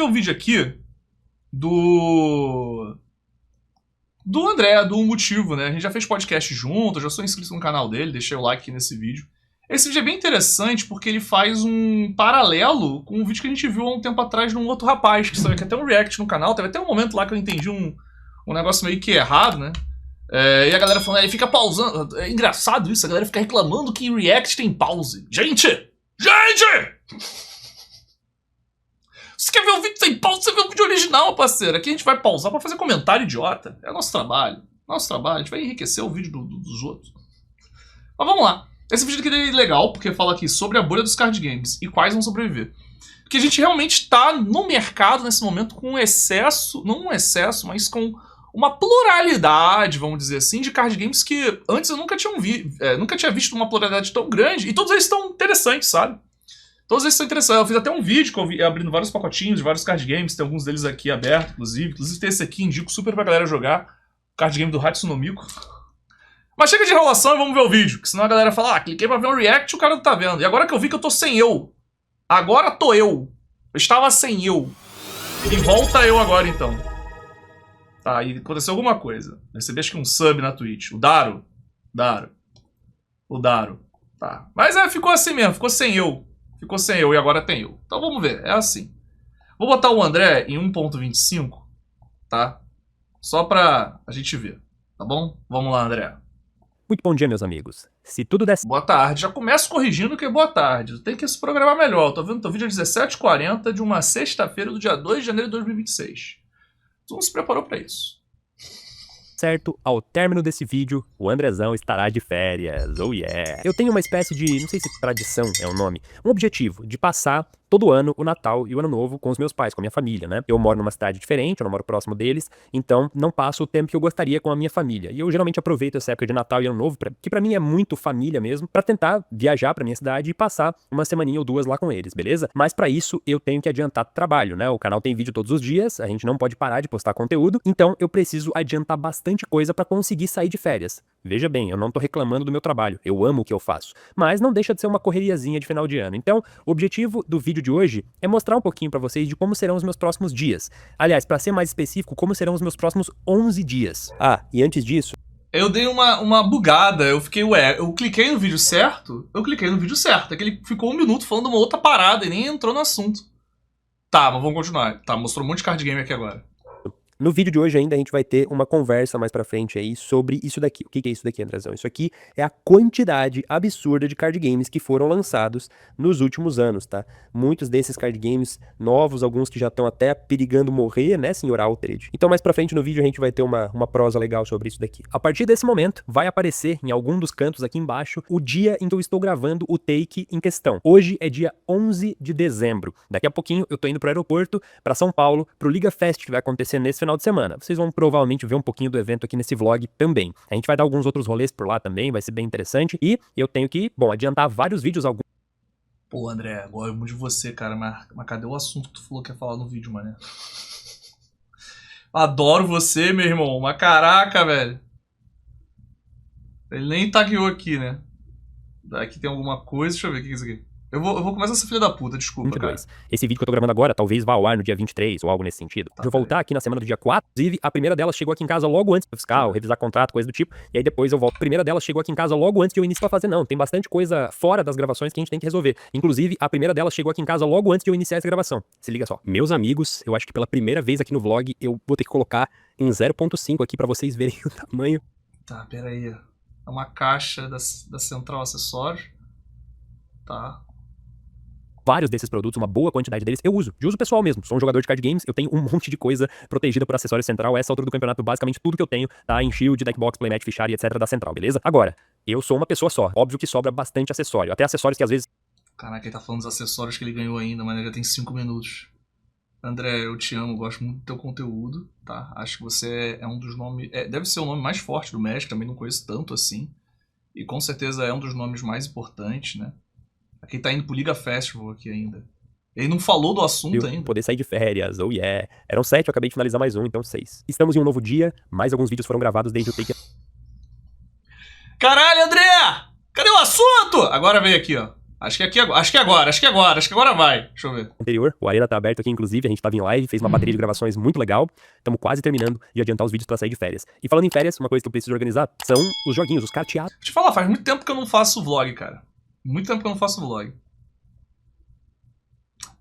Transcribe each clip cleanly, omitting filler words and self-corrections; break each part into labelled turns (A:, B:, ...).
A: ver um vídeo aqui do André, do Motivo, né? A gente já fez podcast junto, eu já sou inscrito no canal dele, deixei o like aqui nesse vídeo. Esse vídeo é bem interessante porque ele faz um paralelo com um vídeo que a gente viu há um tempo atrás de um outro rapaz, que saiu aqui até um react no canal. Teve até um momento lá que eu entendi um negócio meio que errado, né? E a galera falando, ele fica pausando. É engraçado isso, a galera fica reclamando que react tem pause. Gente! Você quer ver um vídeo sem pause, você vê o vídeo original, parceiro. Aqui a gente vai pausar pra fazer comentário idiota. É nosso trabalho. A gente vai enriquecer o vídeo dos outros. Mas vamos lá. Esse vídeo aqui é legal, porque fala aqui sobre a bolha dos card games e quais vão sobreviver. Porque a gente realmente está no mercado nesse momento com um excesso, não um excesso, mas com uma pluralidade, vamos dizer assim, de card games que antes eu nunca tinha visto uma pluralidade tão grande. E todos eles estão interessantes, sabe? Todos eles são interessantes. Eu fiz até um vídeo abrindo vários pacotinhos de vários card games. Tem alguns deles aqui abertos, inclusive. Inclusive tem esse aqui, indico super pra galera jogar. O card game do Hatsune Miku. Mas chega de enrolação e vamos ver o vídeo. Que senão a galera fala, cliquei pra ver um react e o cara não tá vendo. E agora que eu vi que eu tô sem eu. Agora tô eu. Eu estava sem eu. E volta eu agora então. Tá, e aconteceu alguma coisa. Recebi acho que um sub na Twitch. O Daro. O Daro. Tá. Mas ficou assim mesmo, ficou sem eu. Ficou sem eu e agora tem eu. Então vamos ver, é assim. Vou botar o André em 1.25, tá? Só pra a gente ver, tá bom? Vamos lá, André.
B: Muito bom dia, meus amigos. Se tudo der...
A: Boa tarde. Já começo corrigindo que é boa tarde. Tem que se programar melhor. Tô vendo teu vídeo às 17h40 de uma sexta-feira do dia 2 de janeiro de 2026. Tu não se preparou pra isso.
B: certo, ao término desse vídeo, o Andrezão estará de férias. Oh yeah! Eu tenho uma espécie de, não sei se tradição é o nome, um objetivo de passar todo ano o Natal e o Ano Novo com os meus pais, com a minha família, né? Eu moro numa cidade diferente, eu não moro próximo deles, então não passo o tempo que eu gostaria com a minha família. E eu geralmente aproveito essa época de Natal e Ano Novo, que pra mim é muito família mesmo, pra tentar viajar pra minha cidade e passar uma semaninha ou duas lá com eles, beleza? Mas pra isso eu tenho que adiantar trabalho, né? O canal tem vídeo todos os dias, a gente não pode parar de postar conteúdo, então eu preciso adiantar bastante coisa pra conseguir sair de férias. Veja bem, eu não tô reclamando do meu trabalho, eu amo o que eu faço, mas não deixa de ser uma correriazinha de final de ano. Então, o objetivo do vídeo de hoje é mostrar um pouquinho pra vocês de como serão os meus próximos dias. Aliás, pra ser mais específico, como serão os meus próximos 11 dias. Ah, e antes disso...
A: Eu dei uma bugada, eu fiquei, eu cliquei no vídeo certo? Eu cliquei no vídeo certo, é que ele ficou 1 minuto falando uma outra parada e nem entrou no assunto. Tá, mas vamos continuar. Tá, mostrou um monte de card game aqui agora.
B: No vídeo de hoje ainda a gente vai ter uma conversa mais pra frente aí sobre isso daqui. O que é isso daqui, Andrezão? Isso aqui é a quantidade absurda de card games que foram lançados nos últimos anos, tá? Muitos desses card games novos, alguns que já estão até perigando morrer, né, senhor Altered? Então mais pra frente no vídeo a gente vai ter uma prosa legal sobre isso daqui. A partir desse momento, vai aparecer em algum dos cantos aqui embaixo o dia em que eu estou gravando o take em questão. Hoje é dia 11 de dezembro. Daqui a pouquinho eu tô indo pro aeroporto, pra São Paulo, pro Liga Fest que vai acontecer nesse final de semana. Vocês vão provavelmente ver um pouquinho do evento aqui nesse vlog também. A gente vai dar alguns outros rolês por lá também, vai ser bem interessante. E eu tenho que, bom, adiantar vários vídeos.
A: Pô, André, gosto muito de você, cara, mas cadê o assunto que tu falou que ia falar no vídeo, mané? Adoro você, meu irmão, mas caraca, velho. Ele nem tagueou aqui, né? Aqui tem alguma coisa, deixa eu ver o que é isso aqui. Eu vou começar essa filha da puta, desculpa,
B: 22.
A: Cara.
B: Esse vídeo que eu tô gravando agora talvez vá ao ar no dia 23 ou algo nesse sentido.
A: Tá,
B: Deixa eu voltar aqui na semana do dia 4. Inclusive, a primeira delas chegou aqui em casa logo antes do fiscal, revisar contrato, coisa do tipo. E aí depois eu volto. A primeira delas chegou aqui em casa logo antes de eu iniciar a fazer. Não, tem bastante coisa fora das gravações que a gente tem que resolver. Inclusive, a primeira delas chegou aqui em casa logo antes de eu iniciar essa gravação. Se liga só. Meus amigos, eu acho que pela primeira vez aqui no vlog, eu vou ter que colocar em 0.5 aqui pra vocês verem o tamanho.
A: Tá, pera aí. É uma caixa da Central Acessórios. Tá.
B: Vários desses produtos, uma boa quantidade deles, eu uso, de uso pessoal mesmo. Sou um jogador de card games, eu tenho um monte de coisa protegida por acessório central. Essa altura do campeonato, basicamente tudo que eu tenho tá em shield, deckbox, playmat, fichário, etc. da central, beleza? Agora, eu sou uma pessoa só. Óbvio que sobra bastante acessório. Até acessórios que às vezes...
A: Caraca, ele tá falando dos acessórios que ele ganhou ainda, mas ele já tem 5 minutos. André, eu te amo, gosto muito do teu conteúdo, tá? Acho que você é um dos nomes... deve ser o nome mais forte do Magic, também não conheço tanto assim. E com certeza é um dos nomes mais importantes, né? Aqui tá indo pro Liga Festival aqui ainda. Ele não falou do assunto ainda.
B: Poder sair de férias, oh yeah. Eram 7, eu acabei de finalizar mais um, então 6. Estamos em um novo dia, mais alguns vídeos foram gravados desde o take...
A: Caralho, André! Cadê o assunto? Agora veio aqui, ó. Acho que é aqui agora. Acho que é agora. Acho que é agora. Acho que agora vai. Deixa eu ver.
B: Anterior, o Arena tá aberto aqui, inclusive, a gente tava em live, fez uma bateria de gravações muito legal, estamos quase terminando de adiantar os vídeos pra sair de férias. E falando em férias, uma coisa que eu preciso organizar são os joguinhos, os carteados.
A: Deixa eu te falar, faz muito tempo que eu não faço vlog, cara. Muito tempo que eu não faço vlog.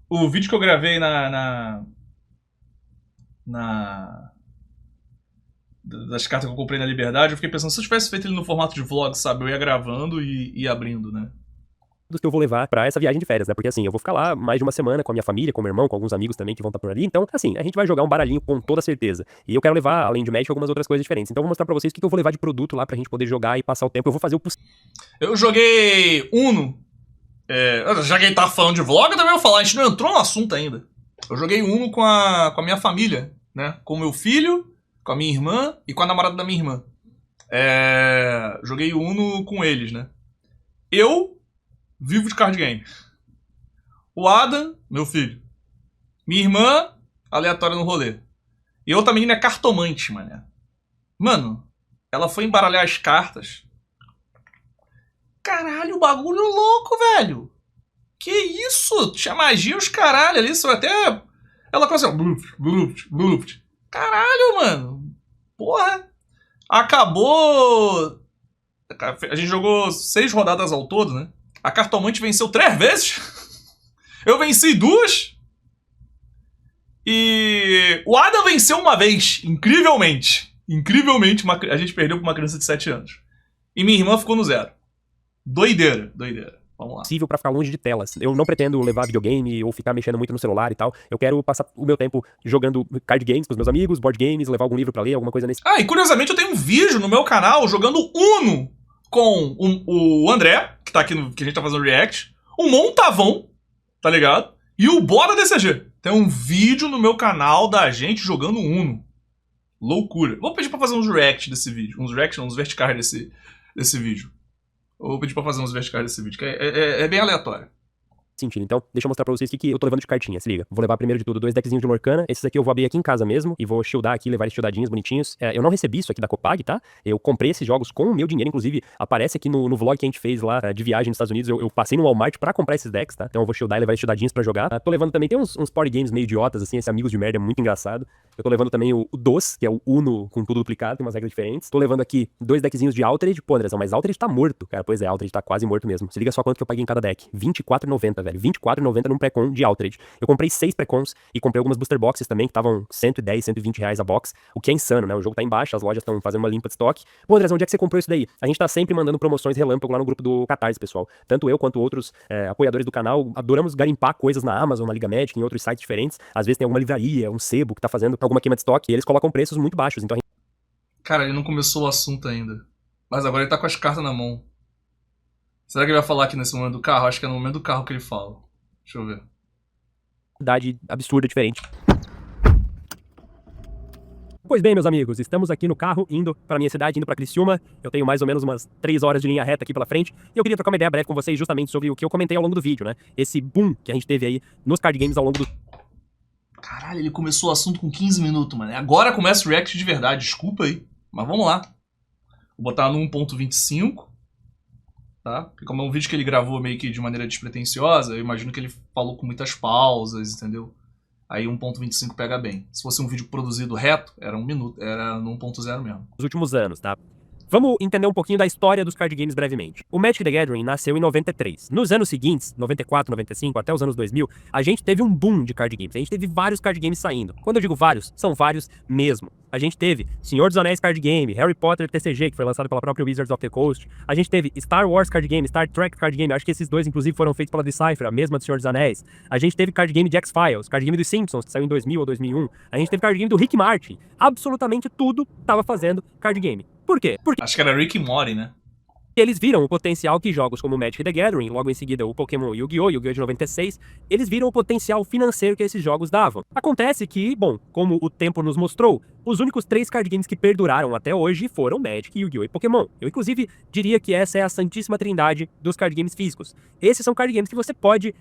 A: O vídeo que eu gravei das cartas que eu comprei na Liberdade, eu fiquei pensando, se eu tivesse feito ele no formato de vlog, sabe? Eu ia gravando e abrindo, né?
B: Que eu vou levar pra essa viagem de férias, né? Porque assim, eu vou ficar lá mais de uma semana com a minha família, com o meu irmão, com alguns amigos também que vão estar por ali. Então, assim, a gente vai jogar um baralhinho com toda certeza. E eu quero levar, além de Magic, algumas outras coisas diferentes. Então eu vou mostrar pra vocês o que eu vou levar de produto lá pra gente poder jogar e passar o tempo. Eu vou fazer o possível.
A: Eu joguei Uno. Já que ele tá falando de vlog, eu também vou falar. A gente não entrou no assunto ainda. Eu joguei Uno com a minha família, né? Com o meu filho, com a minha irmã e com a namorada da minha irmã. Joguei Uno com eles, né? Eu vivo de card game. O Adam, meu filho. Minha irmã, aleatória no rolê. E outra menina é cartomante, mané. Mano, ela foi embaralhar as cartas. Caralho, o bagulho louco, velho. Que isso? Tinha magia os caralho ali. Isso até... Ela começou assim... Caralho, mano. Porra. Acabou... A gente jogou 6 rodadas ao todo, né? A cartomante venceu 3 vezes. Eu venci 2. E o Adam venceu uma vez. Incrivelmente. Incrivelmente, a gente perdeu pra uma criança de 7 anos. E minha irmã ficou no 0. Doideira, doideira. Vamos lá.
B: Possível pra ficar longe de telas. Eu não pretendo levar videogame ou ficar mexendo muito no celular e tal. Eu quero passar o meu tempo jogando card games com os meus amigos, board games, levar algum livro pra ler, alguma coisa nesse...
A: E curiosamente eu tenho um vídeo no meu canal jogando Uno com o André, que tá aqui que a gente tá fazendo react, o Montavon, tá ligado? E o Bora DCG. Tem um vídeo no meu canal da gente jogando Uno. Loucura. Vou pedir pra fazer uns react desse vídeo. Uns react, uns verticais desse vídeo. Vou pedir pra fazer uns verticais desse vídeo, que é bem aleatório.
B: Sentindo. Então, deixa eu mostrar pra vocês o que eu tô levando de cartinha, se liga. Vou levar primeiro de tudo 2 deckzinhos de Lorcana. Esses aqui eu vou abrir aqui em casa mesmo e vou shieldar aqui, levar eles shieldadinhos, bonitinhos. Eu não recebi isso aqui da Copag, tá? Eu comprei esses jogos com o meu dinheiro, inclusive aparece aqui no vlog que a gente fez lá de viagem nos Estados Unidos. Eu passei no Walmart pra comprar esses decks, tá? Então eu vou shieldar e levar eles shieldadinhos pra jogar. Tô levando também, tem uns party games meio idiotas, assim, esse Amigos de Merda é muito engraçado. Eu tô levando também o DOS, que é o Uno com tudo duplicado, tem umas regras diferentes. Tô levando aqui 2 deckzinhos de Altered. Pô, Andrezão, mas Altered tá morto, cara. Pois é, Altered tá quase morto mesmo. Se liga só quanto que eu paguei em cada deck. R$24,90, velho. R$24,90 num pré-con de Altered. Eu comprei 6 pré-cons e comprei algumas booster boxes também, que estavam 110, 120 reais a box, o que é insano, né? O jogo tá embaixo, as lojas estão fazendo uma limpa de estoque. Pô, Andrezão, onde é que você comprou isso daí? A gente tá sempre mandando promoções relâmpago lá no grupo do Catarse, pessoal. Tanto eu quanto outros apoiadores do canal adoramos garimpar coisas na Amazon, na Liga Magic, em outros sites diferentes. Às vezes tem alguma livraria, um sebo que tá fazendo alguma queima de estoque e eles colocam preços muito baixos, então a gente...
A: Cara, ele não começou o assunto ainda. Mas agora ele tá com as cartas na mão. Será que ele vai falar aqui nesse momento do carro? Acho que é no momento do carro que ele fala. Deixa eu ver.
B: Absurda, diferente. Pois bem, meus amigos, estamos aqui no carro, indo pra minha cidade, indo pra Criciúma. Eu tenho mais ou menos umas 3 horas de linha reta aqui pela frente. E eu queria trocar uma ideia breve com vocês justamente sobre o que eu comentei ao longo do vídeo, né? Esse boom que a gente teve aí nos card games ao longo do...
A: Caralho, ele começou o assunto com 15 minutos, mano. Agora começa o react de verdade, desculpa aí. Mas vamos lá. Vou botar no 1.25. Tá? Porque como é um vídeo que ele gravou meio que de maneira despretensiosa, eu imagino que ele falou com muitas pausas, entendeu? Aí 1.25 pega bem. Se fosse um vídeo produzido reto, era 1 minuto, era no 1.0 mesmo.
B: Nos últimos anos, tá? Vamos entender um pouquinho da história dos card games brevemente. O Magic the Gathering nasceu em 93. Nos anos seguintes, 94, 95, até os anos 2000, a gente teve um boom de card games. A gente teve vários card games saindo. Quando eu digo vários, são vários mesmo. A gente teve Senhor dos Anéis Card Game, Harry Potter TCG, que foi lançado pela própria Wizards of the Coast. A gente teve Star Wars Card Game, Star Trek Card Game. Acho que esses dois, inclusive, foram feitos pela Decipher, a mesma do Senhor dos Anéis. A gente teve card game de X-Files, card game dos Simpsons, que saiu em 2000 ou 2001. A gente teve card game do Rick Martin. Absolutamente tudo tava fazendo card game. Por quê? Porque
A: acho que era Rick e Morty, né?
B: eles viram o potencial que jogos como Magic the Gathering, logo em seguida o Pokémon Yu-Gi-Oh! Yu-Gi-Oh! De 96, eles viram o potencial financeiro que esses jogos davam. Acontece que, bom, como o tempo nos mostrou, os únicos 3 card games que perduraram até hoje foram Magic, Yu-Gi-Oh! E Pokémon. Eu, inclusive, diria que essa é a santíssima trindade dos card games físicos. Esses são card games que você pode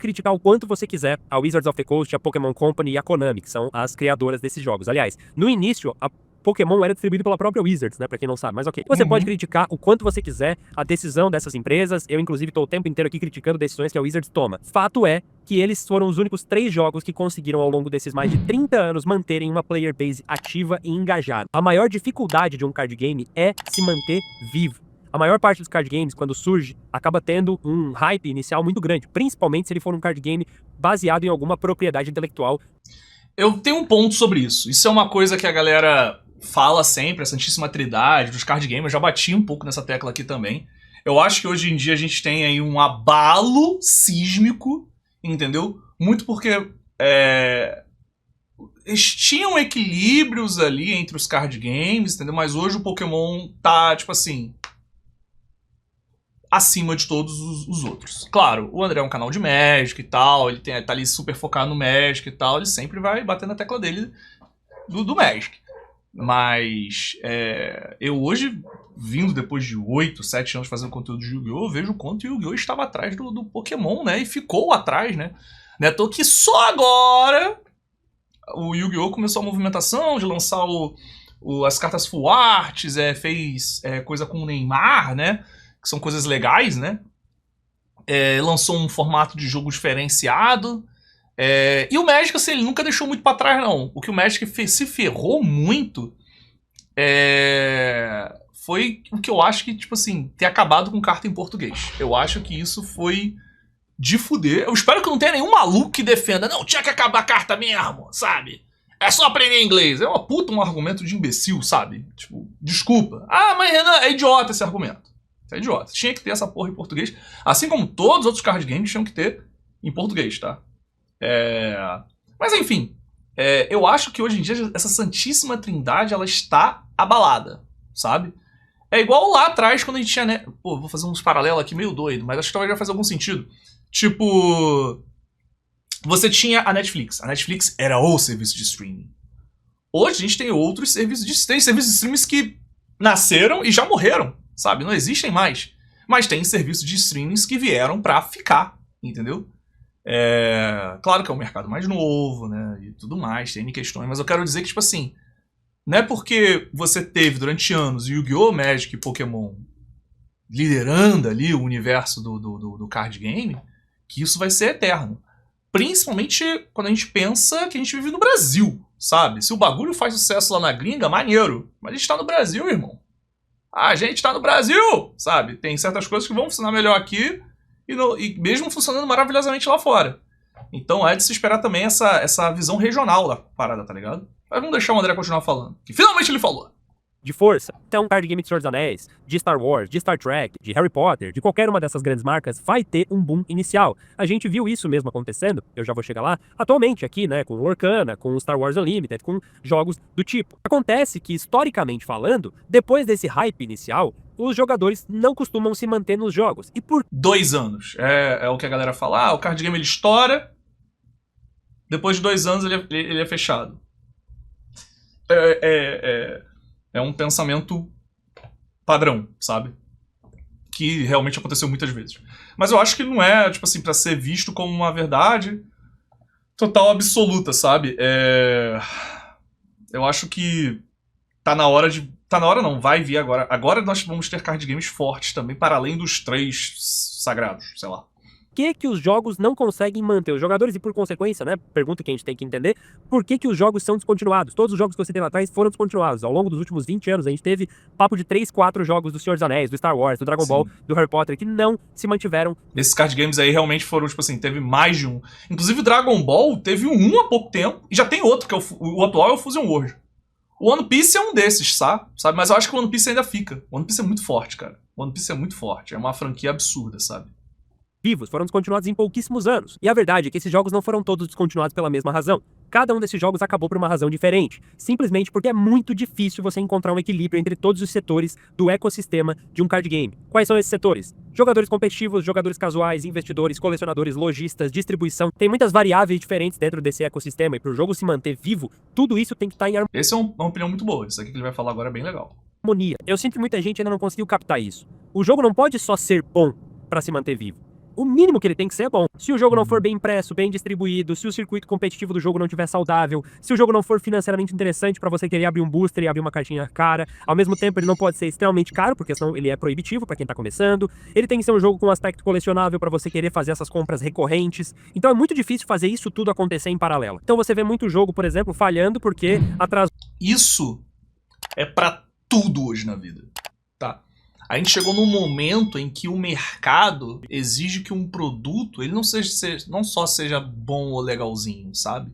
B: criticar o quanto você quiser a Wizards of the Coast, a Pokémon Company e a Konami, que são as criadoras desses jogos. Aliás, no início, Pokémon era distribuído pela própria Wizards, né, pra quem não sabe, mas ok. Você pode criticar o quanto você quiser a decisão dessas empresas, eu inclusive tô o tempo inteiro aqui criticando decisões que a Wizards toma. Fato é que eles foram os únicos 3 jogos que conseguiram ao longo desses mais de 30 anos manterem uma player base ativa e engajada. A maior dificuldade de um card game é se manter vivo. A maior parte dos card games, quando surge, acaba tendo um hype inicial muito grande, principalmente se ele for um card game baseado em alguma propriedade intelectual.
A: Eu tenho um ponto sobre isso. Isso é uma coisa que a galera fala sempre, a Santíssima Trindade dos card games. Eu já bati um pouco nessa tecla aqui também. Eu acho que hoje em dia a gente tem aí um abalo sísmico, entendeu? Muito porque tinham equilíbrios ali entre os card games, entendeu? Mas hoje o Pokémon tá, tipo assim, acima de todos os outros. Claro, o André é um canal de Magic e tal, ele tá ali super focado no Magic e tal, ele sempre vai bater na tecla dele do Magic. Mas eu hoje, vindo depois de 8, 7 anos fazendo conteúdo de Yu-Gi-Oh!, eu vejo o quanto o Yu-Gi-Oh! Estava atrás do Pokémon, né? E ficou atrás, né? Tô que só agora o Yu-Gi-Oh! Começou a movimentação de lançar as cartas Full Arts, fez coisa com o Neymar, né? Que são coisas legais, né? Lançou um formato de jogo diferenciado. E o Magic, assim, ele nunca deixou muito pra trás, não. O que o Magic se ferrou muito foi o que eu acho que, tipo assim, ter acabado com carta em português. Eu acho que isso foi de fuder. Eu espero que não tenha nenhum maluco que defenda. Não, tinha que acabar a carta mesmo, sabe? É só aprender inglês. É um argumento de imbecil, sabe? Tipo, desculpa. Ah, mas Renan, é idiota esse argumento. É idiota. Tinha que ter essa porra em português. Assim como todos os outros card games tinham que ter em português, tá? Mas enfim. Eu acho que hoje em dia essa santíssima trindade ela está abalada, sabe? É igual lá atrás quando a gente tinha, né? Pô, vou fazer uns paralelos aqui meio doido, mas acho que talvez vai fazer algum sentido. Tipo, você tinha a Netflix. A Netflix era o serviço de streaming. Hoje a gente tem outros serviços de streaming. Tem serviços de streaming que nasceram e já morreram, sabe? Não existem mais. Mas tem serviços de streamings que vieram pra ficar, entendeu? Claro que é um mercado mais novo, né? E tudo mais, tem questões. Mas eu quero dizer que, tipo assim, não é porque você teve durante anos Yu-Gi-Oh!, Magic e Pokémon liderando ali o universo do card game que isso vai ser eterno. Principalmente quando a gente pensa que a gente vive no Brasil, sabe? Se o bagulho faz sucesso lá na gringa, maneiro. Mas a gente tá no Brasil, irmão. A gente tá no Brasil, sabe? Tem certas coisas que vão funcionar melhor aqui e mesmo funcionando maravilhosamente lá fora. Então é de se esperar também essa visão regional da parada, tá ligado? Mas vamos deixar o André continuar falando, que finalmente ele falou.
B: De força. Então, card game de Senhor dos Anéis, de Star Wars, de Star Trek, de Harry Potter, de qualquer uma dessas grandes marcas, vai ter um boom inicial. A gente viu isso mesmo acontecendo, eu já vou chegar lá, atualmente aqui, né, com o Lorcana, com o Star Wars Unlimited, com jogos do tipo. Acontece que, historicamente falando, depois desse hype inicial, os jogadores não costumam se manter nos jogos. E por
A: 2 anos. É o que a galera fala. Ah, o card game ele estoura, depois de 2 anos ele é fechado. É um pensamento padrão, sabe? Que realmente aconteceu muitas vezes. Mas eu acho que não é, tipo assim, pra ser visto como uma verdade total absoluta, sabe? Eu acho que tá na hora de... Tá na hora não, vai vir agora. Agora nós vamos ter card games fortes também, para além dos 3 sagrados, sei lá.
B: que os jogos não conseguem manter os jogadores e, por consequência, né, pergunta que a gente tem que entender, por que os jogos são descontinuados? Todos os jogos que você tem lá atrás foram descontinuados. Ao longo dos últimos 20 anos, a gente teve papo de 3, 4 jogos do Senhor dos Anéis, do Star Wars, do Dragon Ball, do Harry Potter, que não se mantiveram.
A: Esses card games aí realmente foram, tipo assim, teve mais de um. Inclusive o Dragon Ball teve um há pouco tempo, e já tem outro, que é o atual é o Fusion World. O One Piece é um desses, sabe? Mas eu acho que o One Piece ainda fica. O One Piece é muito forte, cara. O One Piece é muito forte. É uma franquia absurda, sabe?
B: Vivos foram descontinuados em pouquíssimos anos. E a verdade é que esses jogos não foram todos descontinuados pela mesma razão. Cada um desses jogos acabou por uma razão diferente. Simplesmente porque é muito difícil você encontrar um equilíbrio entre todos os setores do ecossistema de um card game. Quais são esses setores? Jogadores competitivos, jogadores casuais, investidores, colecionadores, lojistas, distribuição. Tem muitas variáveis diferentes dentro desse ecossistema e para o jogo se manter vivo, tudo isso tem que estar em harmonia.
A: Essa é uma opinião muito boa. Isso aqui que ele vai falar agora é bem legal.
B: Eu sinto que muita gente ainda não conseguiu captar isso. O jogo não pode só ser bom para se manter vivo. O mínimo que ele tem que ser é bom. Se o jogo não for bem impresso, bem distribuído, se o circuito competitivo do jogo não estiver saudável, se o jogo não for financeiramente interessante pra você querer abrir um booster e abrir uma cartinha cara, ao mesmo tempo ele não pode ser extremamente caro, porque senão ele é proibitivo pra quem tá começando. Ele tem que ser um jogo com um aspecto colecionável pra você querer fazer essas compras recorrentes. Então é muito difícil fazer isso tudo acontecer em paralelo. Então você vê muito jogo, por exemplo, falhando porque atrasou.
A: Isso é pra tudo hoje na vida, tá? A gente chegou num momento em que o mercado exige que um produto ele não só seja bom ou legalzinho, sabe?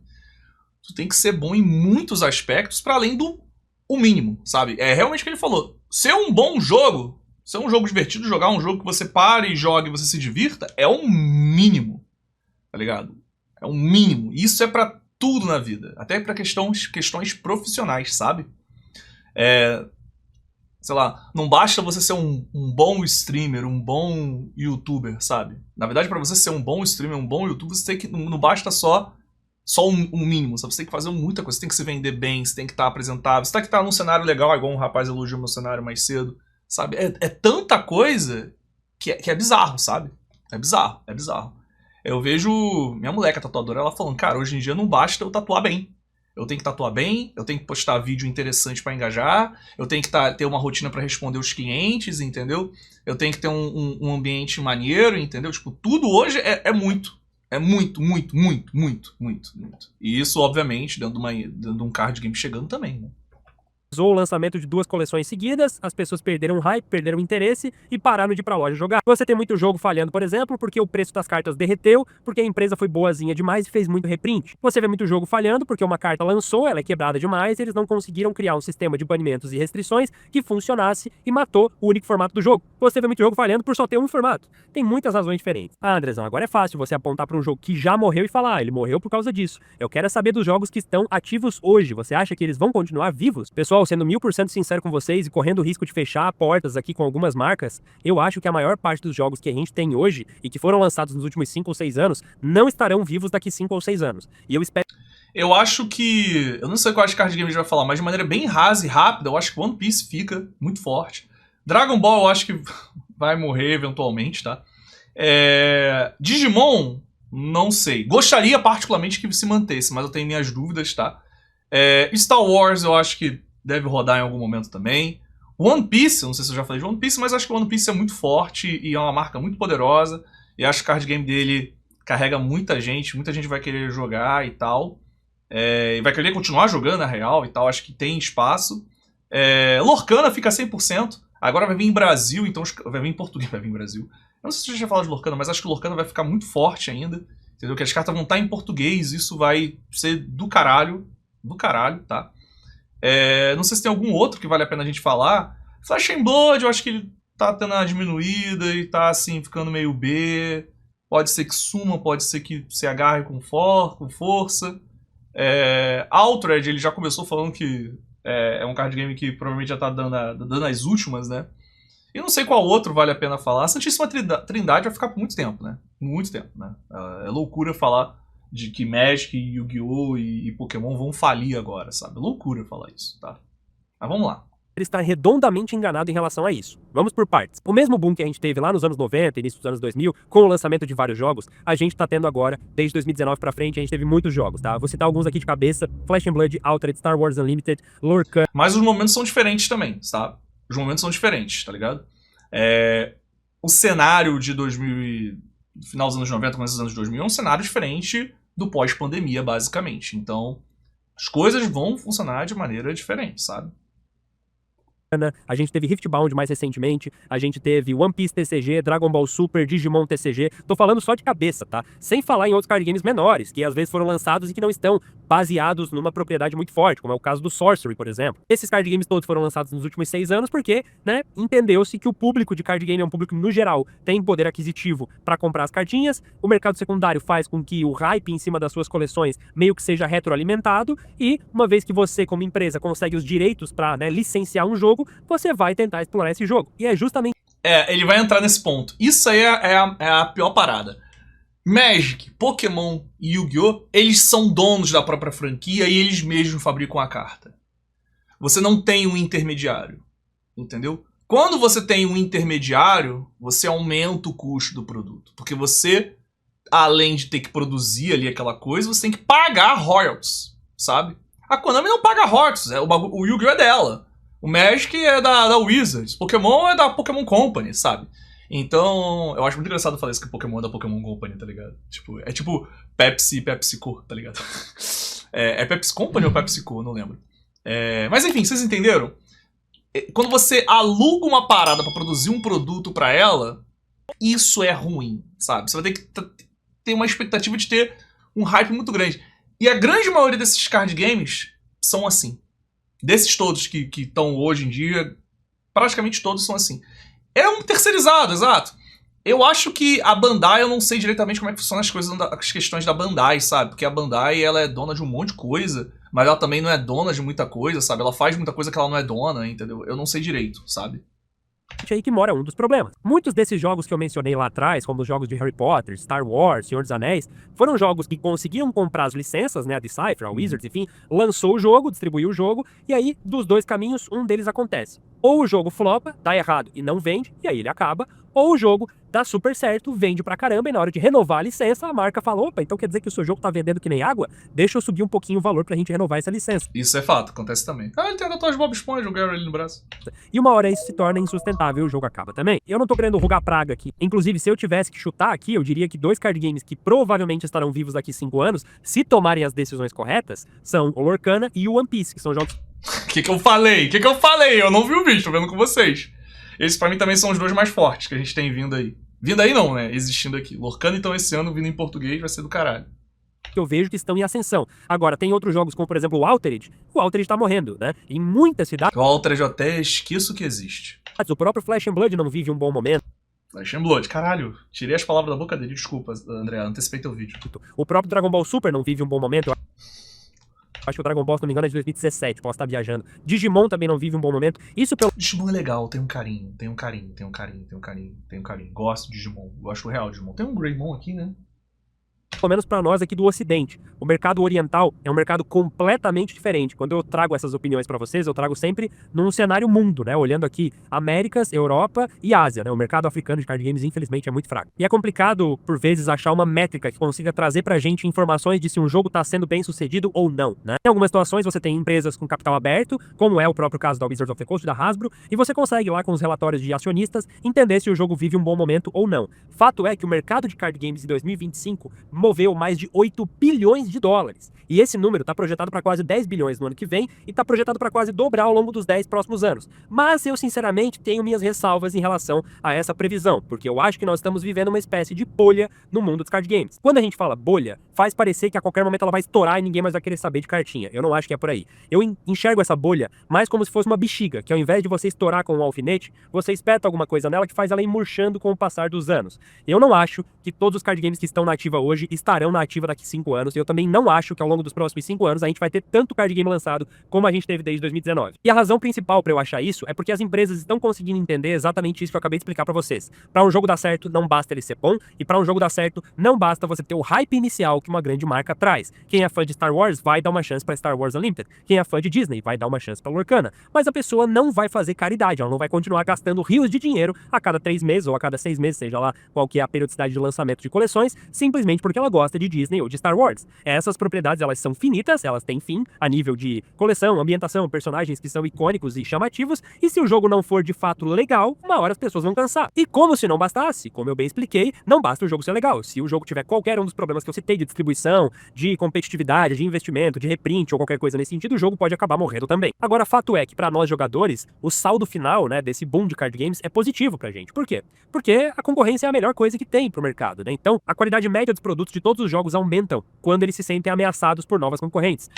A: Tu tem que ser bom em muitos aspectos para além do o mínimo, sabe? É realmente o que ele falou. Ser um bom jogo, ser um jogo divertido, jogar um jogo que você pare e jogue e você se divirta, é o mínimo, tá ligado? É o mínimo. Isso é para tudo na vida, até para questões profissionais, sabe? Sei lá, não basta você ser um bom streamer, um bom youtuber, sabe? Na verdade, para você ser um bom streamer, um bom youtuber, você tem que, não basta só um mínimo, sabe? Você tem que fazer muita coisa, você tem que se vender bem, você tem que estar apresentável, você tem que estar num cenário legal, igual um rapaz elogiou meu cenário mais cedo, sabe? É tanta coisa que é bizarro, sabe? É bizarro, é bizarro. Eu vejo minha moleca tatuadora, ela falando, cara, hoje em dia não basta eu tatuar bem. Eu tenho que tatuar bem, eu tenho que postar vídeo interessante pra engajar, eu tenho que ter uma rotina pra responder os clientes, entendeu? Eu tenho que ter um ambiente maneiro, entendeu? Tipo, tudo hoje é muito. É muito, muito, muito, muito, muito, muito. E isso, obviamente, dentro de um card game chegando também, né?
B: O lançamento de 2 coleções seguidas, as pessoas perderam o hype, perderam o interesse e pararam de ir pra loja jogar. Você tem muito jogo falhando, por exemplo, porque o preço das cartas derreteu, porque a empresa foi boazinha demais e fez muito reprint. Você vê muito jogo falhando porque uma carta lançou, ela é quebrada demais, e eles não conseguiram criar um sistema de banimentos e restrições que funcionasse e matou o único formato do jogo. Você vê muito jogo falhando por só ter um formato. Tem muitas razões diferentes. Ah, Andrezão, agora é fácil você apontar pra um jogo que já morreu e falar, ele morreu por causa disso. Eu quero saber dos jogos que estão ativos hoje. Você acha que eles vão continuar vivos? Pessoal, sendo 1000% sincero com vocês e correndo o risco de fechar portas aqui com algumas marcas, eu acho que a maior parte dos jogos que a gente tem hoje e que foram lançados nos últimos 5 ou 6 anos não estarão vivos daqui 5 ou 6 anos. E eu espero...
A: Eu acho que... Eu não sei qual card game a gente vai falar, mas de maneira bem rasa e rápida, eu acho que One Piece fica muito forte. Dragon Ball eu acho que vai morrer eventualmente, tá? Digimon, não sei. Gostaria particularmente que se mantesse, mas eu tenho minhas dúvidas, tá? Star Wars eu acho que deve rodar em algum momento também. One Piece, eu não sei se eu já falei de One Piece, mas acho que o One Piece é muito forte e é uma marca muito poderosa. E acho que o card game dele carrega muita gente vai querer jogar e tal. E vai querer continuar jogando, na real, e tal. Acho que tem espaço. Lorcana fica 100%. Agora vai vir em Brasil, então vai vir em português, vai vir em Brasil. Eu não sei se eu já falou de Lorcana, mas acho que Lorcana vai ficar muito forte ainda. Entendeu? Que as cartas vão estar em português, isso vai ser do caralho, tá? Não sei se tem algum outro que vale a pena a gente falar. Flash and Blood, eu acho que ele tá tendo uma diminuída e tá assim, ficando meio B. Pode ser que suma, pode ser que se agarre com força. Altered, ele já começou falando que é um card game que provavelmente já tá dando as últimas, né? E não sei qual outro vale a pena falar. A Santíssima Trindade vai ficar por muito tempo, né? Muito tempo, né? É loucura falar de que Magic, Yu-Gi-Oh! E Pokémon vão falir agora, sabe? É loucura falar isso, tá? Mas vamos lá.
B: Ele está redondamente enganado em relação a isso. Vamos por partes. O mesmo boom que a gente teve lá nos anos 90, início dos anos 2000, com o lançamento de vários jogos, a gente tá tendo agora, desde 2019 pra frente, a gente teve muitos jogos, tá? Vou citar alguns aqui de cabeça: Flash and Blood, Altered, Star Wars Unlimited, Lorcan.
A: Mas os momentos são diferentes também, tá? Os momentos são diferentes, tá ligado? O cenário de 2000, final dos anos 90, começo dos anos 2000, é um cenário diferente do pós-pandemia, basicamente. Então, as coisas vão funcionar de maneira diferente, sabe?
B: A gente teve Riftbound mais recentemente, a gente teve One Piece TCG, Dragon Ball Super, Digimon TCG, tô falando só de cabeça, tá? Sem falar em outros card games menores, que às vezes foram lançados e que não estão baseados numa propriedade muito forte, como é o caso do Sorcery, por exemplo. Esses card games todos foram lançados nos últimos 6 anos porque, né, entendeu-se que o público de card game é um público, no geral, tem poder aquisitivo para comprar as cartinhas, o mercado secundário faz com que o hype em cima das suas coleções meio que seja retroalimentado, e uma vez que você, como empresa, consegue os direitos para, né, licenciar um jogo, você vai tentar explorar esse jogo. E é justamente...
A: ele vai entrar nesse ponto. Isso aí é a pior parada. Magic, Pokémon e Yu-Gi-Oh! Eles são donos da própria franquia e eles mesmos fabricam a carta. Você não tem um intermediário, entendeu? Quando você tem um intermediário, você aumenta o custo do produto. Porque você, além de ter que produzir ali aquela coisa, você tem que pagar royalties, sabe? A Konami não paga royalties, o Yu-Gi-Oh! É dela. O Magic é da Wizards, Pokémon é da Pokémon Company, sabe? Então, eu acho muito engraçado falar isso, que Pokémon é da Pokémon Company, tá ligado? Tipo, é tipo Pepsi e PepsiCo, tá ligado? É Pepsi Company ou PepsiCo? Não lembro. Mas enfim, vocês entenderam? Quando você aluga uma parada pra produzir um produto pra ela, isso é ruim, sabe? Você vai ter que ter uma expectativa de ter um hype muito grande. E a grande maioria desses card games são assim. Desses todos que estão hoje em dia, praticamente todos são assim. É um terceirizado, exato. Eu acho que a Bandai, eu não sei diretamente como é que funcionam as questões da Bandai, sabe? Porque a Bandai, ela é dona de um monte de coisa, mas ela também não é dona de muita coisa, sabe? Ela faz muita coisa que ela não é dona, entendeu? Eu não sei direito, sabe?
B: Aí que mora um dos problemas. Muitos desses jogos que eu mencionei lá atrás, como os jogos de Harry Potter, Star Wars, Senhor dos Anéis, foram jogos que conseguiam comprar as licenças, né, a Decipher, a Wizards, enfim, lançou o jogo, distribuiu o jogo, e aí, dos dois caminhos, um deles acontece. Ou o jogo flopa, dá errado e não vende, e aí ele acaba, ou o jogo dá super certo, vende pra caramba, e na hora de renovar a licença, a marca fala, opa, então quer dizer que o seu jogo tá vendendo que nem água? Deixa eu subir um pouquinho o valor pra gente renovar essa licença.
A: Isso é fato, acontece também. Ah, ele tem a tatuagem de Bob Esponja, o Gary ali no braço.
B: E uma hora isso se torna insustentável e o jogo acaba também. Eu não tô querendo rugar praga aqui. Inclusive, se eu tivesse que chutar aqui, eu diria que dois card games que provavelmente estarão vivos daqui 5 anos, se tomarem as decisões corretas, são o Lorcana e o One Piece, que são jogos...
A: Que eu falei? Que eu falei? Eu não vi o vídeo, tô vendo com vocês. Esses pra mim também são os dois mais fortes que a gente tem vindo aí. Vindo aí não, né? Existindo aqui. Lorcana, então, esse ano, vindo em português, vai ser do caralho.
B: Que eu vejo que estão em ascensão. Agora, tem outros jogos, como por exemplo o Altered. O Altered tá morrendo, né? Em muitas cidades...
A: O Altered eu até esqueço que existe.
B: O próprio Flesh and Blood não vive um bom momento.
A: Flesh and Blood, caralho. Tirei as palavras da boca dele, desculpa, André, antecipei teu vídeo.
B: O próprio Dragon Ball Super não vive um bom momento. Acho que o Dragon Ball, se não me engano, é de 2017, posso estar viajando. Digimon também não vive um bom momento. Isso pelo...
A: Digimon é legal, tem um carinho. Gosto de Digimon, gosto real de Digimon. Tem um Greymon aqui, né?
B: Pelo menos para nós aqui do Ocidente. O mercado oriental é um mercado completamente diferente. Quando eu trago essas opiniões para vocês, eu trago sempre num cenário mundo, né? Olhando aqui Américas, Europa e Ásia, né? O mercado africano de card games, infelizmente, é muito fraco. E é complicado, por vezes, achar uma métrica que consiga trazer pra gente informações de se um jogo tá sendo bem sucedido ou não, né? Em algumas situações, você tem empresas com capital aberto, como é o próprio caso da Wizards of the Coast, da Hasbro, e você consegue lá com os relatórios de acionistas entender se o jogo vive um bom momento ou não. Fato é que o mercado de card games em 2025 moveu mais de 8 bilhões de dólares. E esse número está projetado para quase 10 bilhões no ano que vem e está projetado para quase dobrar ao longo dos 10 próximos anos. Mas eu, sinceramente, tenho minhas ressalvas em relação a essa previsão, porque eu acho que nós estamos vivendo uma espécie de bolha no mundo dos card games. Quando a gente fala bolha, faz parecer que a qualquer momento ela vai estourar e ninguém mais vai querer saber de cartinha. Eu não acho que é por aí. Eu enxergo essa bolha mais como se fosse uma bexiga, que ao invés de você estourar com um alfinete, você espeta alguma coisa nela que faz ela ir murchando com o passar dos anos. Eu não acho que todos os card games que estão na ativa hoje estarão na ativa daqui 5 anos, e eu também não acho que ao longo dos próximos 5 anos a gente vai ter tanto card game lançado como a gente teve desde 2019. E a razão principal para eu achar isso é porque as empresas estão conseguindo entender exatamente isso que eu acabei de explicar para vocês. Para um jogo dar certo, não basta ele ser bom, e para um jogo dar certo, não basta você ter o hype inicial que uma grande marca traz. Quem é fã de Star Wars vai dar uma chance para Star Wars Unlimited. Quem é fã de Disney vai dar uma chance para Lorcana. Mas a pessoa não vai fazer caridade, ela não vai continuar gastando rios de dinheiro a cada 3 meses ou a cada 6 meses, seja lá qual que é a periodicidade de lançamento de coleções, simplesmente porque ela gosta de Disney ou de Star Wars. Essas propriedades, elas são finitas, elas têm fim a nível de coleção, ambientação, personagens que são icônicos e chamativos, e se o jogo não for de fato legal, uma hora as pessoas vão cansar. E como se não bastasse, como eu bem expliquei, não basta o jogo ser legal. Se o jogo tiver qualquer um dos problemas que eu citei de distribuição, de competitividade, de investimento, de reprint ou qualquer coisa nesse sentido, o jogo pode acabar morrendo também. Agora, fato é que para nós jogadores, o saldo final, né, desse boom de card games é positivo pra gente. Por quê? Porque a concorrência é a melhor coisa que tem pro mercado, né? Então, a qualidade média dos produtos de todos os jogos aumentam quando eles se sentem ameaçados por novas concorrentes.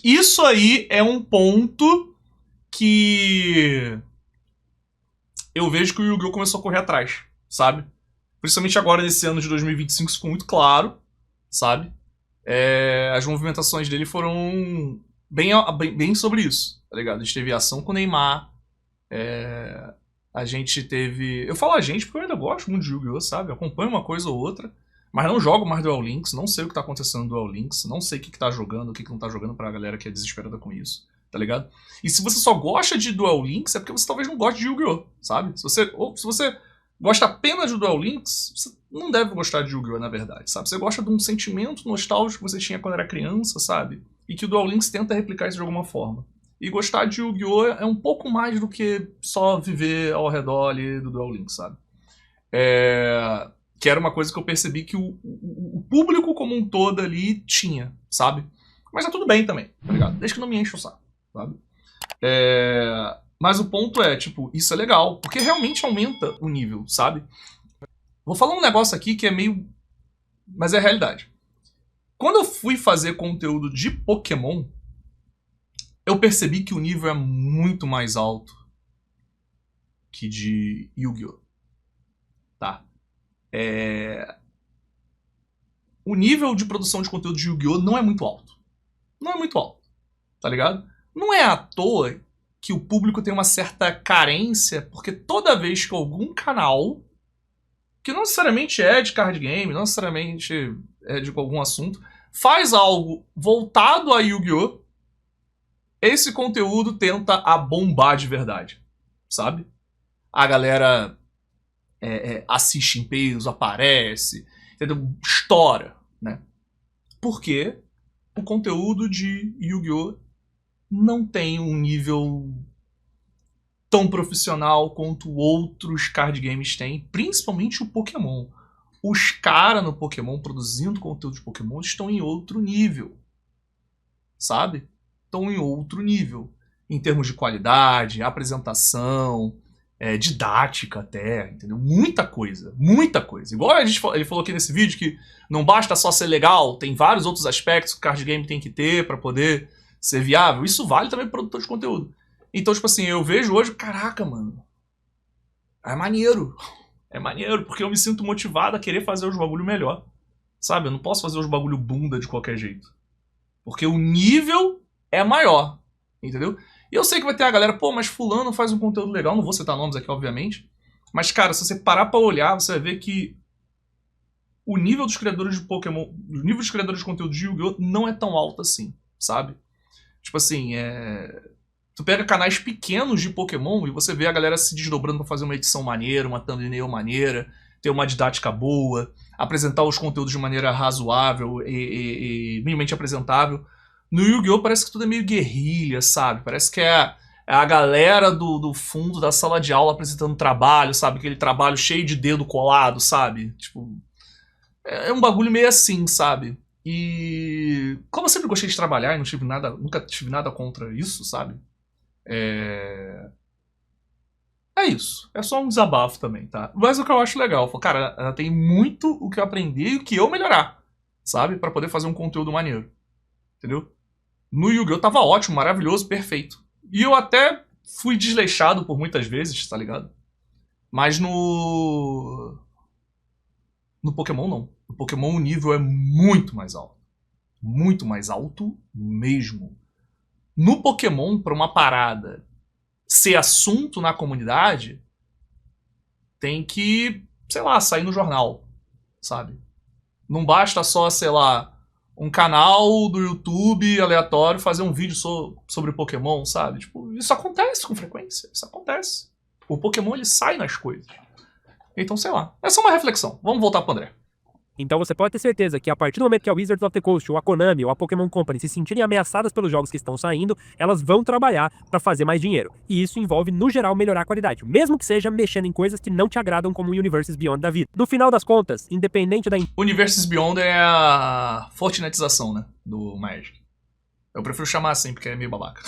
A: Isso aí é um ponto que eu vejo que o Yu-Gi-Oh! Começou a correr atrás, sabe? Principalmente agora, nesse ano de 2025, isso ficou muito claro, sabe? As movimentações dele foram bem sobre isso, tá ligado? A gente teve ação com o Neymar, a gente teve... Eu falo a gente porque eu ainda gosto muito de Yu-Gi-Oh!, sabe? Eu acompanho uma coisa ou outra, mas não jogo mais Duel Links, não sei o que tá acontecendo no Duel Links, não sei o que tá jogando, o que não tá jogando pra galera que é desesperada com isso. tá ligado? E se você só gosta de Duel Links, é porque você talvez não goste de Yu-Gi-Oh!, sabe? Ou se você gosta apenas de Duel Links, você não deve gostar de Yu-Gi-Oh!, na verdade, sabe? Você gosta de um sentimento nostálgico que você tinha quando era criança, sabe? E que o Duel Links tenta replicar isso de alguma forma. E gostar de Yu-Gi-Oh! É um pouco mais do que só viver ao redor ali do Duel Links, sabe? Que era uma coisa que eu percebi que o público como um todo ali tinha, sabe? Mas tá tudo bem também, tá ligado? Desde que não me enche o saco, sabe? Mas o ponto é, tipo, isso é legal, porque realmente aumenta o nível, sabe? Vou falar um negócio aqui que é meio... mas é a realidade. Quando eu fui fazer conteúdo de Pokémon, eu percebi que o nível é muito mais alto que de Yu-Gi-Oh! Tá? O nível de produção de conteúdo de Yu-Gi-Oh! Não é muito alto. Não é muito alto, tá ligado? Não é à toa que o público tem uma certa carência, porque toda vez que algum canal, que não necessariamente é de card game, não necessariamente é de algum assunto, faz algo voltado a Yu-Gi-Oh!, esse conteúdo tenta a bombar de verdade, sabe? A galera assiste em peso, aparece, entendeu? Estoura, né? Porque o conteúdo de Yu-Gi-Oh! Não tem um nível tão profissional quanto outros card games têm, principalmente o Pokémon. Os caras no Pokémon, produzindo conteúdo de Pokémon, estão em outro nível, sabe? Estão em outro nível, em termos de qualidade, apresentação, didática até, entendeu? Muita coisa, muita coisa. Igual ele falou aqui nesse vídeo que não basta só ser legal, tem vários outros aspectos que o card game tem que ter para poder ser viável. Isso vale também para produtor de conteúdo. Então, tipo assim, eu vejo hoje, caraca, mano, é maneiro. É maneiro, porque eu me sinto motivado a querer fazer os bagulho melhor. Sabe? Eu não posso fazer os bagulho bunda de qualquer jeito. Porque o nível é maior, entendeu? E eu sei que vai ter a galera, pô, mas fulano faz um conteúdo legal, não vou citar nomes aqui, obviamente. Mas, cara, se você parar pra olhar, você vai ver que o nível dos criadores de Pokémon, o nível dos criadores de conteúdo de Yu-Gi-Oh! Não é tão alto assim, sabe? Tipo assim, tu pega canais pequenos de Pokémon e você vê a galera se desdobrando pra fazer uma edição maneira, uma thumbnail maneira, ter uma didática boa, apresentar os conteúdos de maneira razoável e minimamente apresentável. No Yu-Gi-Oh! Parece que tudo é meio guerrilha, sabe? Parece que é a galera do fundo da sala de aula apresentando trabalho, sabe? Aquele trabalho cheio de dedo colado, sabe? Tipo, é um bagulho meio assim, sabe? E como eu sempre gostei de trabalhar e nunca tive nada contra isso, sabe? É isso. É só um desabafo também, tá? Mas o que eu acho legal, cara, ela tem muito o que eu aprendi e o que eu melhorar, sabe? Pra poder fazer um conteúdo maneiro. Entendeu? No Yu-Gi-Oh! Tava ótimo, maravilhoso, perfeito. E eu até fui desleixado por muitas vezes, tá ligado? Mas no Pokémon não. No Pokémon o nível é muito mais alto. Muito mais alto mesmo. No Pokémon, pra uma parada ser assunto na comunidade, tem que, sei lá, sair no jornal, sabe? Não basta só, sei lá, um canal do YouTube aleatório fazer um vídeo sobre Pokémon, sabe? Tipo, isso acontece com frequência, isso acontece. O Pokémon, ele sai nas coisas. Então, sei lá, essa é uma reflexão. Vamos voltar pro André.
B: Então você pode ter certeza que a partir do momento que a Wizards of the Coast, ou a Konami, ou a Pokémon Company se sentirem ameaçadas pelos jogos que estão saindo, elas vão trabalhar para fazer mais dinheiro. E isso envolve, no geral, melhorar a qualidade, mesmo que seja mexendo em coisas que não te agradam como o Universes Beyond da vida. No final das contas, independente da...
A: Universes Beyond é a Fortnitização, né, do Magic. Eu prefiro chamar assim, porque é meio babaca.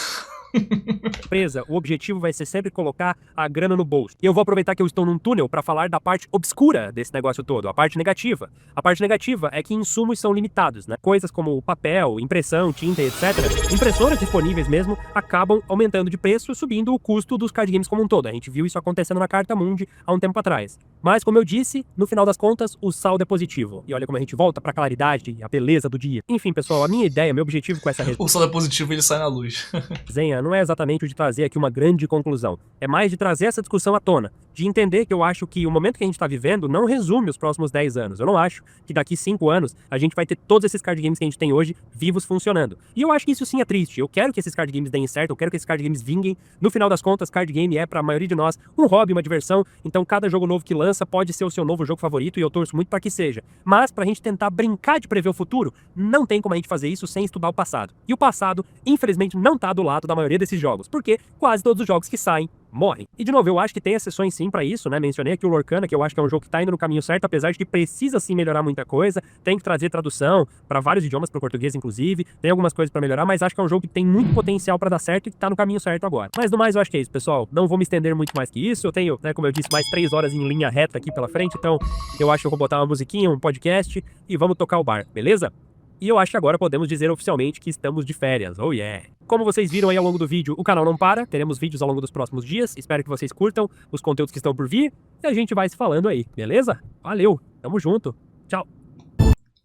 B: empresa, o objetivo vai ser sempre colocar a grana no bolso. E eu vou aproveitar que eu estou num túnel para falar da parte obscura desse negócio todo, a parte negativa. A parte negativa é que insumos são limitados, né? Coisas como papel, impressão, tinta, etc. Impressoras disponíveis mesmo acabam aumentando de preço, subindo o custo dos card games como um todo. A gente viu isso acontecendo na Carta Mundi há um tempo atrás. Mas, como eu disse, no final das contas, o saldo é positivo. E olha como a gente volta para a claridade e a beleza do dia. Enfim, pessoal, a minha ideia, meu objetivo com essa
A: O saldo é positivo e ele sai na luz.
B: resenha não é exatamente o de trazer aqui uma grande conclusão. É mais de trazer essa discussão à tona, de entender que eu acho que o momento que a gente tá vivendo não resume os próximos 10 anos. Eu não acho que daqui 5 anos a gente vai ter todos esses card games que a gente tem hoje vivos funcionando. E eu acho que isso sim é triste. Eu quero que esses card games deem certo, eu quero que esses card games vinguem. No final das contas, card game é, pra maioria de nós, um hobby, uma diversão. Então cada jogo novo que lança pode ser o seu novo jogo favorito e eu torço muito pra que seja. Mas pra gente tentar brincar de prever o futuro, não tem como a gente fazer isso sem estudar o passado. E o passado, infelizmente, não tá do lado da maioria desses jogos, porque quase todos os jogos que saem morrem. E de novo, eu acho que tem exceções sim pra isso, né? Mencionei aqui o Lorcana, que eu acho que é um jogo que tá indo no caminho certo, apesar de que precisa sim melhorar muita coisa, tem que trazer tradução pra vários idiomas, pro português inclusive, tem algumas coisas pra melhorar, mas acho que é um jogo que tem muito potencial pra dar certo e que tá no caminho certo agora. Mas no mais eu acho que é isso, pessoal. Não vou me estender muito mais que isso, eu tenho, né, como eu disse, mais 3 horas em linha reta aqui pela frente, então eu acho que eu vou botar uma musiquinha, um podcast e vamos tocar o bar, beleza? E eu acho que agora podemos dizer oficialmente que estamos de férias, oh yeah! Como vocês viram aí ao longo do vídeo, o canal não para, teremos vídeos ao longo dos próximos dias, espero que vocês curtam os conteúdos que estão por vir, e a gente vai se falando aí, beleza? Valeu, tamo junto, tchau!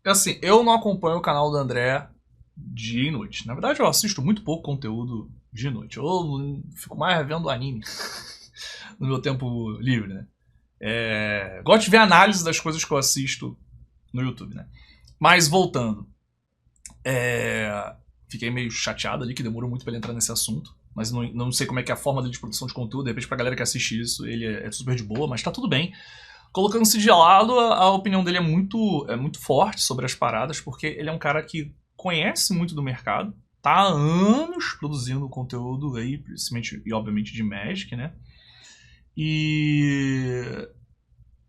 A: Assim, eu não acompanho o canal do André dia e noite. Na verdade, eu assisto muito pouco conteúdo de noite. Eu fico mais vendo anime no meu tempo livre, né? Gosto de ver análise das coisas que eu assisto no YouTube, né? Mas voltando, fiquei meio chateado ali que demorou muito pra ele entrar nesse assunto, mas não sei como é que é a forma dele de produção de conteúdo. De repente, pra galera que assiste isso, ele é super de boa, mas tá tudo bem. Colocando-se de lado, a opinião dele é muito forte sobre as paradas, porque ele é um cara que conhece muito do mercado, tá há anos produzindo conteúdo aí, principalmente e obviamente de Magic, né? E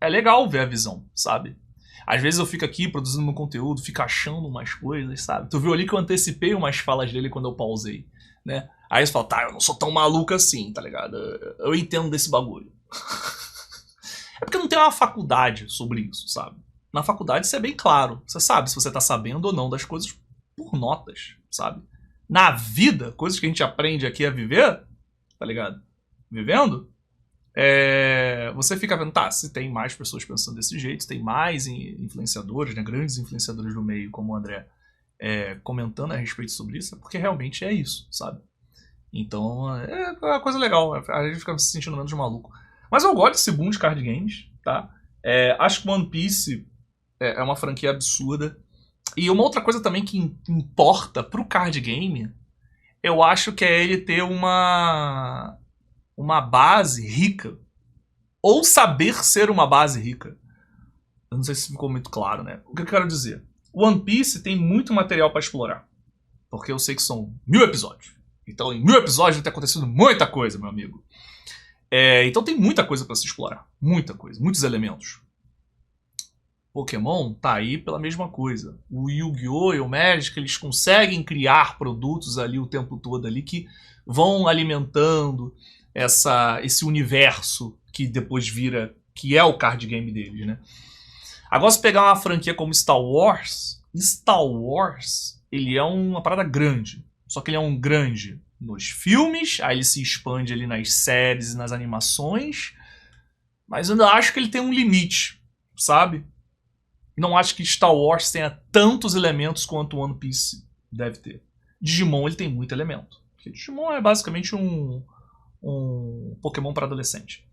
A: é legal ver a visão, sabe? Às vezes eu fico aqui produzindo meu conteúdo, fico achando umas coisas, sabe? Tu viu ali que eu antecipei umas falas dele quando eu pausei, né? Aí você fala, tá, eu não sou tão maluco assim, tá ligado? Eu entendo desse bagulho. É porque não tem uma faculdade sobre isso, sabe? Na faculdade isso é bem claro. Você sabe se você tá sabendo ou não das coisas por notas, sabe? Na vida, coisas que a gente aprende aqui a viver, tá ligado? Vivendo, você fica vendo, tá, se tem mais pessoas pensando desse jeito, se tem mais influenciadores, né, grandes influenciadores do meio, como o André, comentando a respeito sobre isso, é porque realmente é isso, sabe? Então, é uma coisa legal, a gente fica se sentindo menos maluco. Mas eu gosto desse boom de card games, tá? Acho que One Piece é uma franquia absurda. E uma outra coisa também que importa pro card game, eu acho que é ele ter uma base rica. Ou saber ser uma base rica. Eu não sei se ficou muito claro, né? O que eu quero dizer? One Piece tem muito material pra explorar. Porque eu sei que são 1000 episódios. Então em 1000 episódios vai ter acontecido muita coisa, meu amigo. Então tem muita coisa pra se explorar. Muita coisa. Muitos elementos. Pokémon tá aí pela mesma coisa. O Yu-Gi-Oh! E o Magic, eles conseguem criar produtos ali o tempo todo ali que vão alimentando esse universo que depois vira, que é o card game deles, né? Agora se pegar uma franquia como Star Wars, ele é uma parada grande. Só que ele é um grande nos filmes, aí ele se expande ali nas séries e nas animações, mas eu ainda acho que ele tem um limite, sabe? Não acho que Star Wars tenha tantos elementos quanto One Piece deve ter. Digimon, ele tem muito elemento. Porque Digimon é basicamente um Pokémon para adolescente.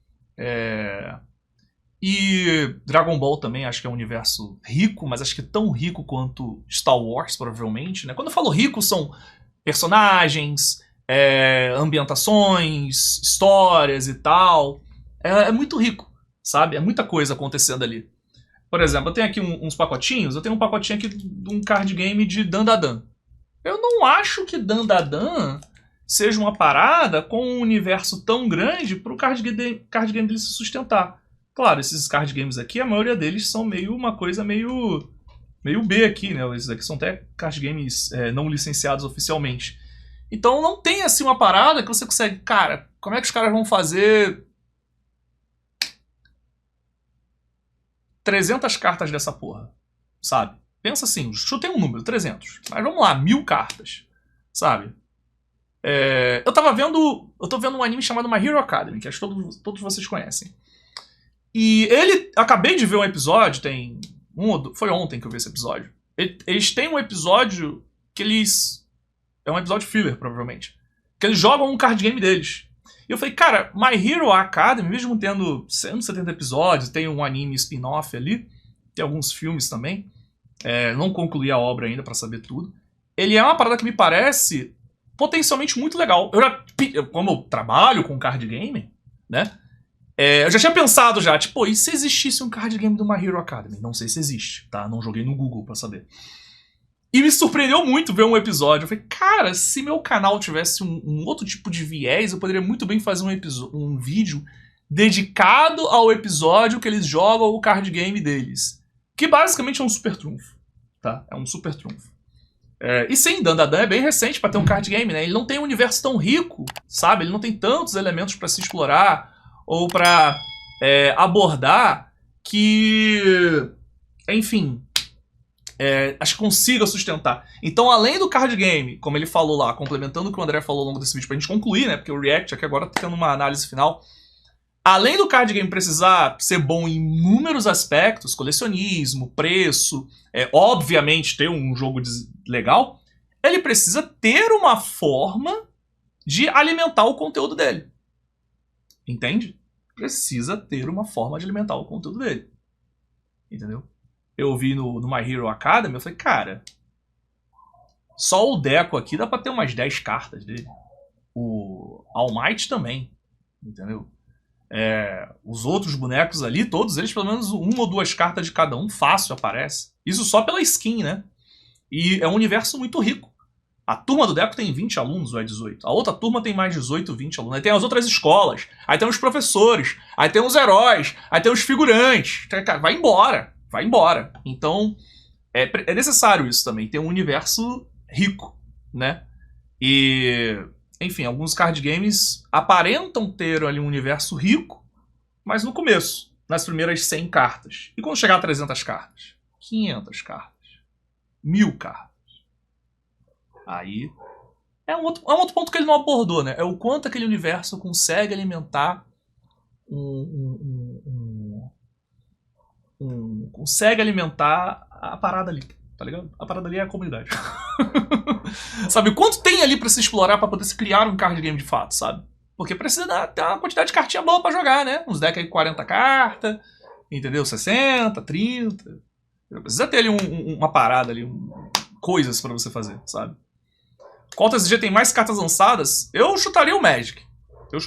A: E Dragon Ball também acho que é um universo rico, mas acho que tão rico quanto Star Wars, provavelmente, né? Quando eu falo rico, são personagens, ambientações, histórias e tal. É muito rico, sabe? É muita coisa acontecendo ali. Por exemplo, eu tenho aqui uns pacotinhos. Eu tenho um pacotinho aqui de um card game de Dandadan. Eu não acho que Dandadan seja uma parada com um universo tão grande para o card game dele se sustentar. Claro, esses card games aqui, a maioria deles são uma coisa meio B aqui, né? Esses aqui são até card games não licenciados oficialmente. Então não tem assim uma parada que você consegue... Cara, como é que os caras vão fazer 300 cartas dessa porra, sabe? Pensa assim, chutei um número, 300. Mas vamos lá, 1000 cartas, sabe? Eu tô vendo um anime chamado My Hero Academy, que acho que todos vocês conhecem. E acabei de ver um episódio, foi ontem que eu vi esse episódio. Eles têm um episódio que é um episódio filler, provavelmente. que eles jogam um card game deles. E eu falei, cara, My Hero Academy, mesmo tendo 170 episódios, tem um anime spin-off ali, tem alguns filmes também, não concluí a obra ainda pra saber tudo. Ele é uma parada que me parece potencialmente muito legal. Como eu trabalho com card game, né? Eu já tinha pensado já, tipo, e se existisse um card game do My Hero Academy? Não sei se existe, tá? Não joguei no Google pra saber. E me surpreendeu muito ver um episódio. Eu falei, cara, se meu canal tivesse um outro tipo de viés, eu poderia muito bem fazer um vídeo dedicado ao episódio que eles jogam o card game deles. Que basicamente é um super trunfo, tá? É um super trunfo. E sim, Dandadan é bem recente pra ter um card game, né? Ele não tem um universo tão rico, sabe? Ele não tem tantos elementos pra se explorar ou pra abordar que, enfim, acho que consiga sustentar. Então, além do card game, como ele falou lá, complementando o que o André falou ao longo desse vídeo pra gente concluir, né? Porque o React aqui agora tá tendo uma análise final. Além do card game precisar ser bom em inúmeros aspectos, colecionismo, preço, obviamente ter um jogo legal, ele precisa ter uma forma de alimentar o conteúdo dele. Entende? Precisa ter uma forma de alimentar o conteúdo dele. Entendeu? Eu vi no My Hero Academy, eu falei, cara, só o Deco aqui dá pra ter umas 10 cartas dele. O All Might também, entendeu? Os outros bonecos ali, todos eles, pelo menos uma ou duas cartas de cada um, fácil aparece. Isso só pela skin, né? E é um universo muito rico. A turma do Deco tem 20 alunos, ou é 18. A outra turma tem mais 18, 20 alunos. Aí tem as outras escolas, aí tem os professores, aí tem os heróis, aí tem os figurantes. Vai embora, vai embora. Então, é necessário isso também, ter um universo rico, né? E, enfim, alguns card games aparentam ter ali um universo rico, mas no começo, nas primeiras 100 cartas. E quando chegar a 300 cartas? 500 cartas? 1000 cartas? Aí é um outro ponto que ele não abordou, né? É o quanto aquele universo consegue alimentar consegue alimentar a parada ali, tá ligado? A parada ali é a comunidade. Sabe, quanto tem ali pra se explorar pra poder se criar um card game de fato, sabe? Porque precisa ter uma quantidade de cartinha boa pra jogar, né? Uns decks aí 40 cartas, entendeu? 60, 30. Precisa ter ali uma parada ali, coisas pra você fazer, sabe? Qual TCG tem mais cartas lançadas? Eu chutaria o Magic. Eu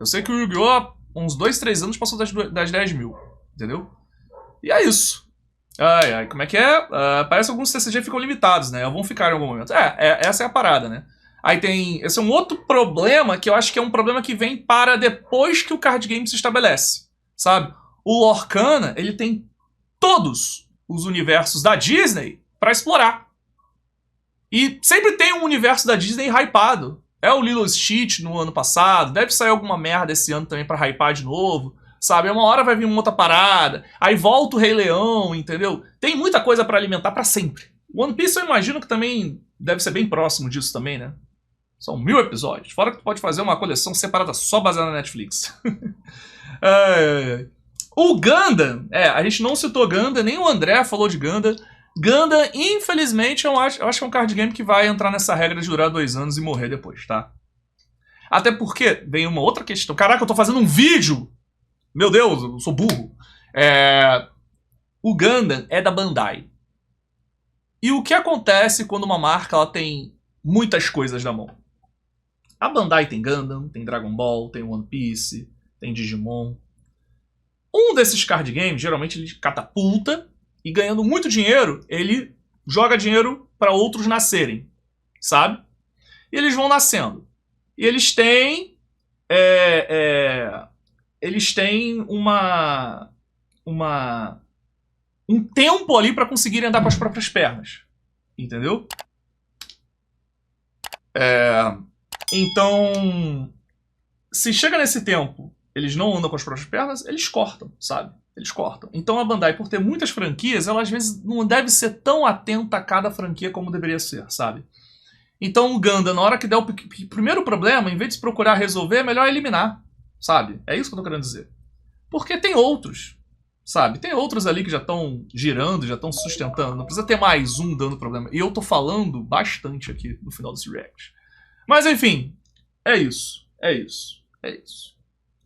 A: sei que o Yu-Gi-Oh! Há uns 2, 3 anos passou das 10 mil. Entendeu? E é isso. Como é que é? Parece que alguns TCG ficam limitados, né? Ou vão ficar em algum momento. Essa é a parada, né? Aí tem... Esse é um outro problema que eu acho que é um problema que vem para depois que o card game se estabelece. Sabe? O Lorcana, ele tem todos os universos da Disney para explorar. E sempre tem um universo da Disney hypado. É o Lilo Stitch no ano passado, deve sair alguma merda esse ano também pra hypar de novo, sabe? Uma hora vai vir uma outra parada, aí volta o Rei Leão, entendeu? Tem muita coisa pra alimentar pra sempre. One Piece eu imagino que também deve ser bem próximo disso também, né? São 1000 episódios, fora que tu pode fazer uma coleção separada só baseada na Netflix. O Gundam, a gente não citou Gundam, nem o André falou de Gundam. Gundam, infelizmente, eu acho que é um card game que vai entrar nessa regra de durar 2 anos e morrer depois, tá? Até porque vem uma outra questão. Caraca, eu tô fazendo um vídeo! Meu Deus, eu sou burro. O Gundam é da Bandai. E o que acontece quando uma marca ela tem muitas coisas na mão? A Bandai tem Gundam, tem Dragon Ball, tem One Piece, tem Digimon. Um desses card games, geralmente ele catapulta. E ganhando muito dinheiro, ele joga dinheiro para outros nascerem, sabe? E eles vão nascendo. E eles têm... eles têm um tempo ali para conseguirem andar com as próprias pernas. Entendeu? Então, se chega nesse tempo, eles não andam com as próprias pernas, eles cortam, sabe? Eles cortam. Então a Bandai, por ter muitas franquias, ela às vezes não deve ser tão atenta a cada franquia como deveria ser, sabe? Então o Gundam, na hora que der o primeiro problema, em vez de se procurar resolver, é melhor eliminar, sabe? É isso que eu tô querendo dizer. Porque tem outros, sabe? Tem outros ali que já estão girando, já estão sustentando. Não precisa ter mais um dando problema. E eu tô falando bastante aqui no final desse react. Mas enfim, é isso. É isso. É isso.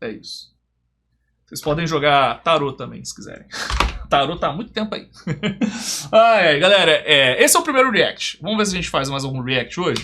A: É isso. Vocês podem jogar tarô também, se quiserem. Tarô tá há muito tempo aí. Galera, esse é o primeiro react. Vamos ver se a gente faz mais algum react hoje.